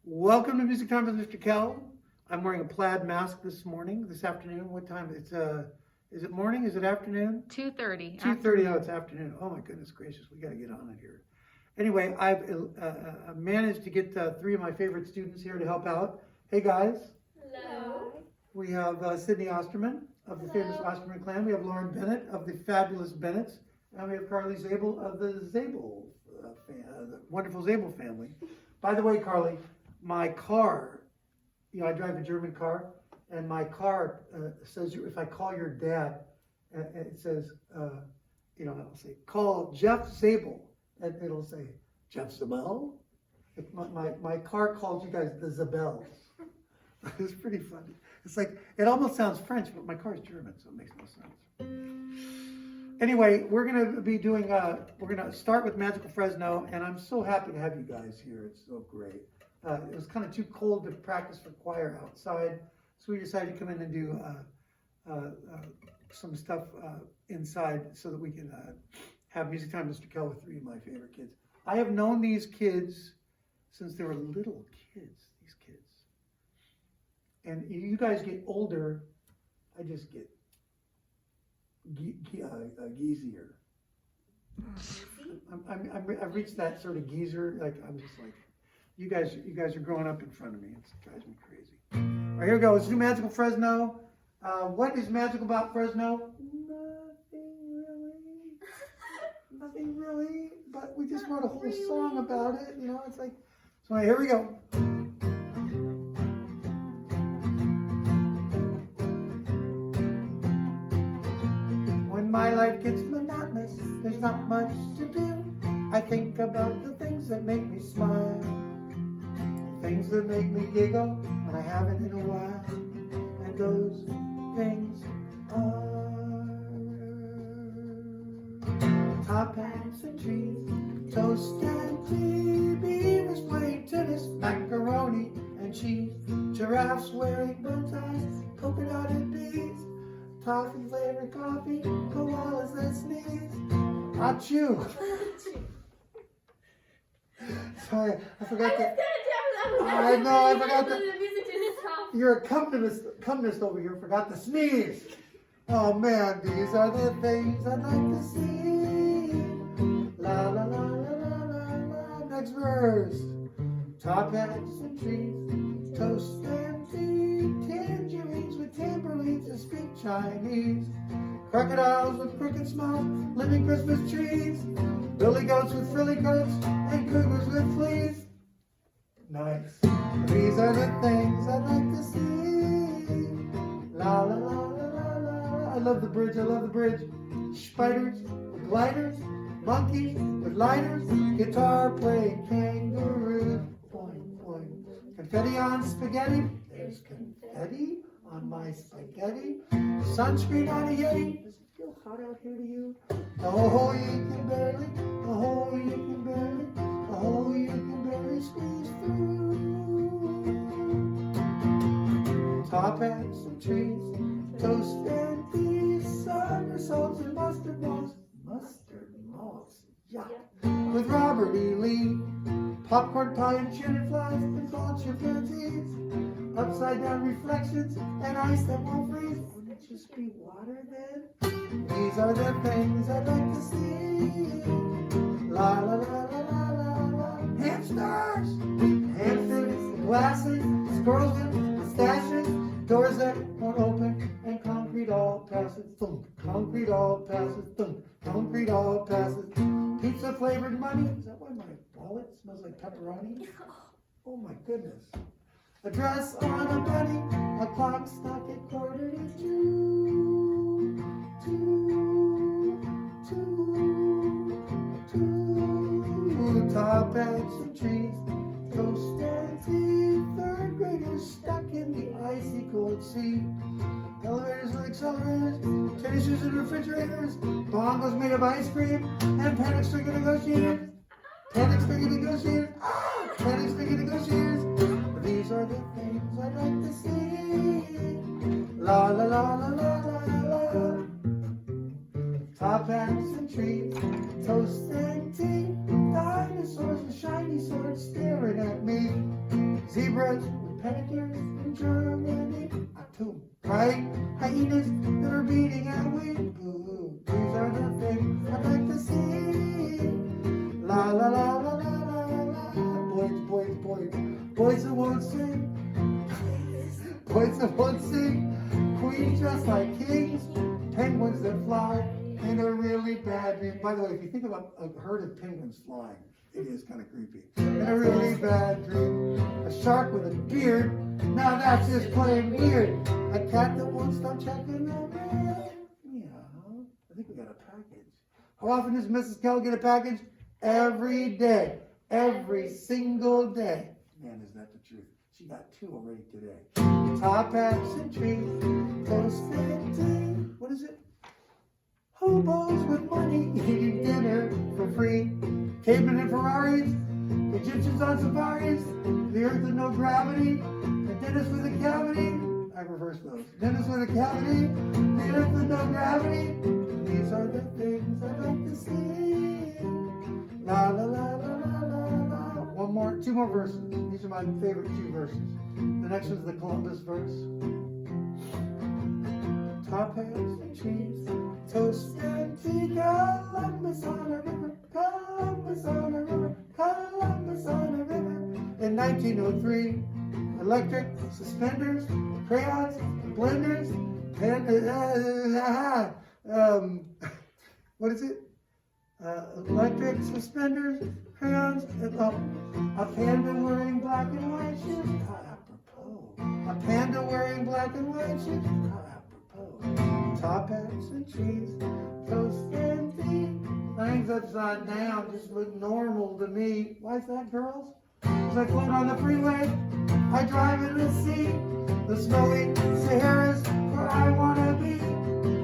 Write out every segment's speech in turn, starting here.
Welcome to Music Time with Mr. Kell. I'm wearing a plaid mask this afternoon. What time? Is it morning? Is it afternoon? 2:30. 2:30. Oh, it's afternoon. Oh my goodness gracious, we got to get on it here. Anyway, I've managed to get three of my favorite students here to help out. Hey guys. Hello. We have Sydney Osterman of the famous Osterman clan. We have Lauren Bennett of the fabulous Bennetts. And we have Carly Zabel of the Zabel, the wonderful Zabel family. By the way, Carly, my car, I drive a German car, and my car says if I call your dad, it says, it'll say, call Jeff Zabel, and it'll say, Jeff Zabel? My car calls you guys the Zabels. It's pretty funny. It's like, it almost sounds French, but my car's German, so it makes no sense. Anyway, we're going to be doing, we're going to start with Magical Fresno, and I'm so happy to have you guys here. It's so great. It was kind of too cold to practice for choir outside, so we decided to come in and do some stuff inside so that we can have Music Time with Mr. Kell with three of my favorite kids. I have known these kids since they were little kids, these kids. And you guys get older, I just get geezier. I've reached that sort of geezer, like I'm just like, you guys are growing up in front of me. It drives me crazy. All right, here we go. Let's do Magical Fresno. What is magical about Fresno? Nothing really, but we just wrote a whole song about it. It's like, so here we go. When my life gets monotonous, there's not much to do. I think about the things that make me smile, things that make me giggle when I haven't in a while. And those things are top hats and trees, toast and tea, beavers playing tennis, macaroni and cheese, giraffes wearing bow ties, polka dotted beads, toffee flavored coffee, koalas that sneeze. Achoo! Sorry, I forgot that. I know, I forgot that. You're a accompanist over here, forgot to sneeze. Oh man, these are the things I'd like to see. La la la la la la la. Next verse. Top hats and trees, toast and tea, tangerines with tambourines that speak Chinese, crocodiles with crooked smiles, living Christmas trees, billy goats with frilly coats, and cougars with fleas. Nice. These are the things I'd like to see. La la la la la la. I love the bridge. I love the bridge. Spiders with gliders, monkeys with lighters, guitar playing kangaroos. Boing boing. Confetti on spaghetti. There's confetti on my spaghetti. Sunscreen on a Yeti. Does it feel hot out here to you? Oh, you can barely. Oh, you can barely. Oh, you can barely squeeze through. Top hats and trees, toast and tea, somersaults and mustard balls. Mustard balls, yuck. With Robert E. Lee, popcorn pie and cheddar flies and bald chimpanzees, upside down reflections and ice that won't freeze. Wouldn't it just be water then? These are the things I'd like to see. La la la la la la la. Hamsters, hamsters, glasses, squirrels and pistachios, doors that won't open, and concrete all passes. Thump. Concrete all passes. Thump. Concrete all passes. Pizza flavored money. Is that why my wallet smells like pepperoni? Oh my goodness. A dress on a bunny, a clock stuck at 1:45. Top hats and trees, toast and tea, third graders stuck in the icy cold sea. Elevators with accelerators, tennis shoes and refrigerators, bongos made of ice cream, and panic stricken negotiators. Panic stricken negotiators. Ah! Panic stricken negotiators. These are the things I'd like to see. La la la la la la la. Top hats and trees, toast and tea, dinosaurs with shiny swords staring at me. Zebras with pedicures in Germany. Two bright hyenas that are beating our wing. Ooh, these are the things I'd like to see. La la la la la la la. Boys, boys, boys, boys that won't sing. Boys that won't sing. Queens just like kings. Penguins that fly in a really bad dream. By the way, if you think about a herd of penguins flying, it is kind of creepy. In a really bad dream. A shark with a beard. Now that's just plain weird. A cat that won't stop checking the mail. Yeah, I think we got a package. How often does Mrs. Kell get a package? Every day. Every single day. Man, is that the truth? She got 2 already today. Top hats and trees. Toasted tea. What is it? Hobos with money eating dinner for free. Cavemen in Ferraris. Egyptians on safaris. The earth with no gravity. The dentist with a cavity. I reversed those. Dentist with a cavity. The earth with no gravity. These are the things I like to see. La la la la la la la. 2 more verses. These are my favorite 2 verses. The next one's the Columbus verse. Top hats and trees. Toast and tea. Columbus on a river. Columbus on a river. Columbus on a river. In 1903, electric suspenders, crayons, blenders, what is it? Electric suspenders, crayons, a panda wearing black and white shoes. Apropos. A panda wearing black and white shoes. Apropos. Top hats and trees, toast and tea. Things upside down just look normal to me. Why is that, girls? As I float on the freeway, I drive in the sea. The snowy Sahara's where I want to be.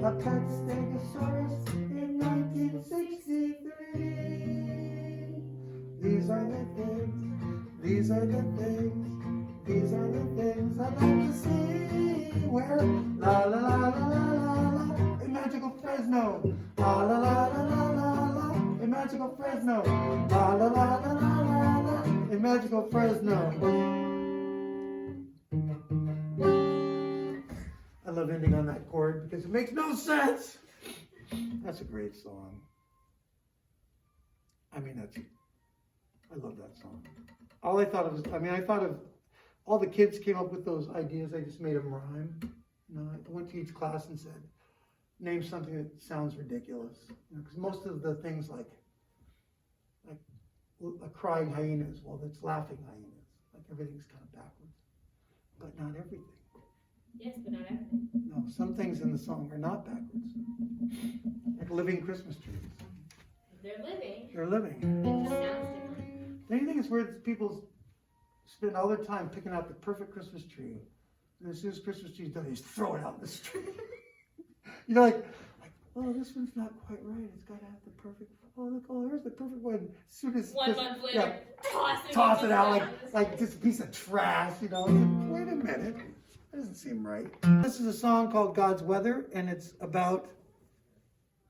A pet stegosaurus in 1963. These are the things, these are the things, these are the things I'd like to see. Where? La la la la la la la. In magical Fresno. La la la la la la la. In magical Fresno. La la la la la la la. In magical Fresno. I love ending on that chord because it makes no sense. That's a great song. I love that song. All I thought of was, I thought of, all the kids came up with those ideas. I just made them rhyme. You know, I went to each class and said, name something that sounds ridiculous. Because most of the things like crying hyenas, well, that's laughing hyenas. Like everything's kind of backwards. But not everything. Yes, but not everything. No, some things in the song are not backwards. Like living Christmas trees. They're living. They're living. It just sounds different. Don't you think it's weird people spend all their time picking out the perfect Christmas tree, and as soon as Christmas tree's done, they just throw it out in the street? You know, like, oh, this one's not quite right. It's got to have the perfect. Oh, look, oh, here's the perfect one. As soon as 1 month later, toss it out like just a piece of trash. You know, wait a minute. That doesn't seem right. This is a song called God's Weather, and it's about,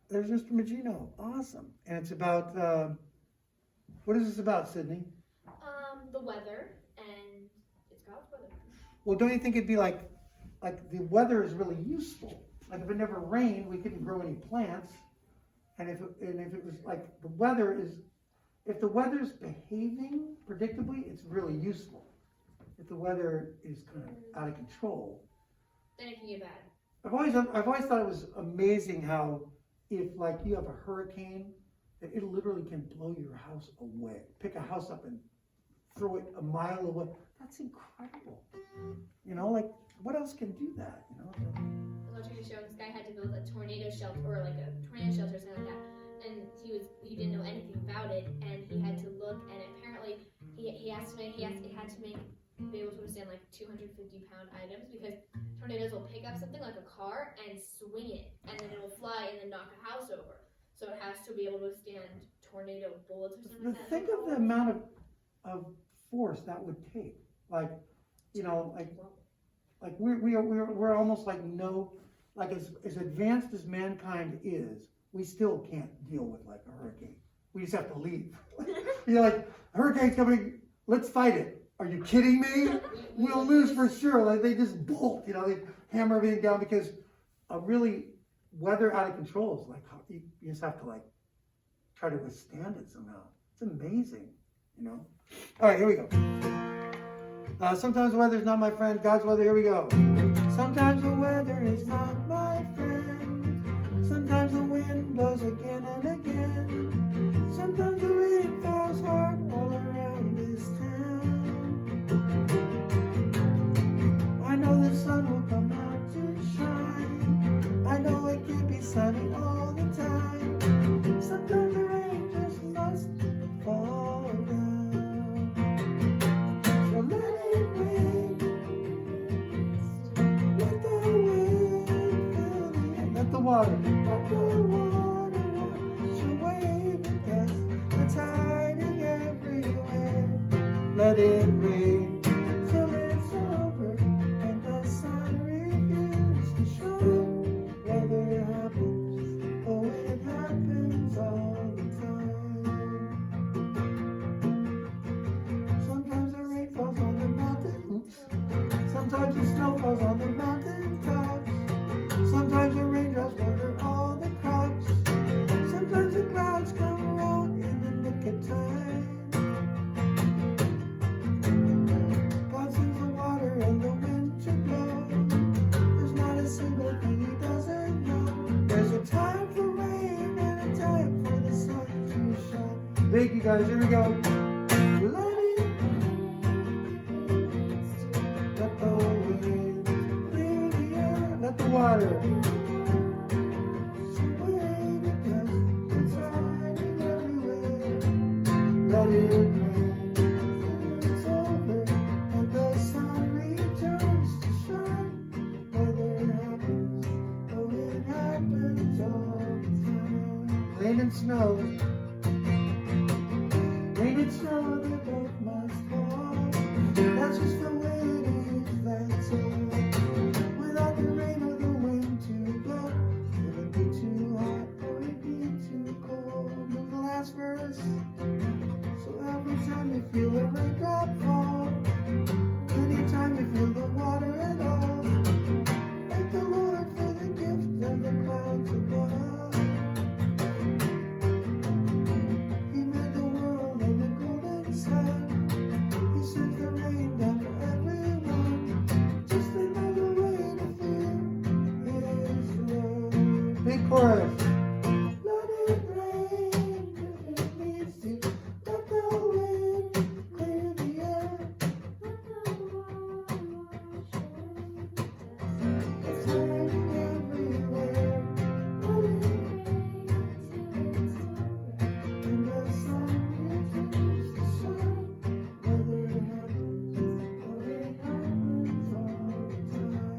there's Mr. Magino, awesome. And it's about, what is this about, Sydney? The weather, and it's God's weather. Well, don't you think it'd be like the weather is really useful? Like if it never rained, we couldn't grow any plants. And if it was like the weather is, if the weather's behaving predictably, it's really useful. If the weather is kind of out of control, Then it can get bad. I've always thought it was amazing how if like you have a hurricane, that it literally can blow your house away. Pick a house up and throw it a mile away. That's incredible. You know, like what else can do that? You know. I was watching a show, and this guy had to build a tornado shelter, or like a tornado shelter or something like that. And he didn't know anything about it, and he had to look, and apparently he had to be able to withstand like 250-pound items, because tornadoes will pick up something like a car and swing it, and then it will fly and then knock a house over. So it has to be able to withstand tornado bullets or something like that. Think of the amount of force that would take. Like, you know, like we're almost like as advanced as mankind is, we still can't deal with like a hurricane. We just have to leave. You know, like hurricane's coming, let's fight it. Are you kidding me? We'll lose for sure. Like they just bolt, you know, they hammer everything down because really weather out of control is like you just have to like try to withstand it somehow. It's amazing, you know. All right, here we go. Sometimes the weather is not my friend. God's weather. Here we go. Sometimes the weather is not my friend. Sometimes the wind blows again and again. Sometimes the rain falls hard all around this town. I know the sun will come out to shine. I know it can't be sunny all the time. Sometimes the rain just must fall down. So let it rain. Let the wind fill the air. Let the water. Let the water wash away the dust that's hiding everywhere. Let it rain till it's over and the sun refuses to shine. Weather happens, oh it happens all the time. Sometimes the rain falls on the mountain. Sometimes the snow falls on the mountain tops. Sometimes the raindrops water all the crops. Sometimes the clouds come around in the nick of time. God sends the water and the wind to blow. There's not a single thing he doesn't know. There's a time for rain and a time for the sun to shine. Thank you guys, here we go. Let it let the wind clear the air. Let the water away the dust that's hiding everywhere. Let it rain till it's over and the sun returns to shine. Weather happens, oh it happens all the time. Rain and snow. Rain and snow, they both must fall. That's just the way it is, that's all. Without the rain or the wind to blow, it would be too hot or it'd be too cold. Move the last verse. So every time you feel a raindrop fall, anytime you feel the water at all, thank the Lord for the gift of the clouds above. He made the world and the golden sun. He sends the rain down for everyone. Just another way to feel His love. Big chorus. Let it rain if it needs to. Let the wind clear the air. It's hiding everywhere. And the sun returns to shine. Weather happens, oh it happens all the time.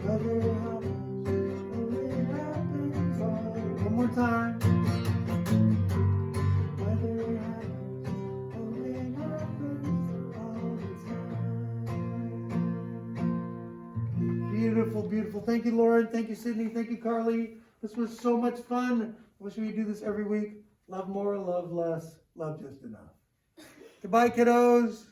Weather happens, oh it happens all the time. One more time. Weather happens, oh it happens all the time. Beautiful, beautiful. Thank you, Lauren. Thank you, Sydney. Thank you, Carly. This was so much fun. I wish we could do this every week. Love more, love less, love just enough. Goodbye, kiddos.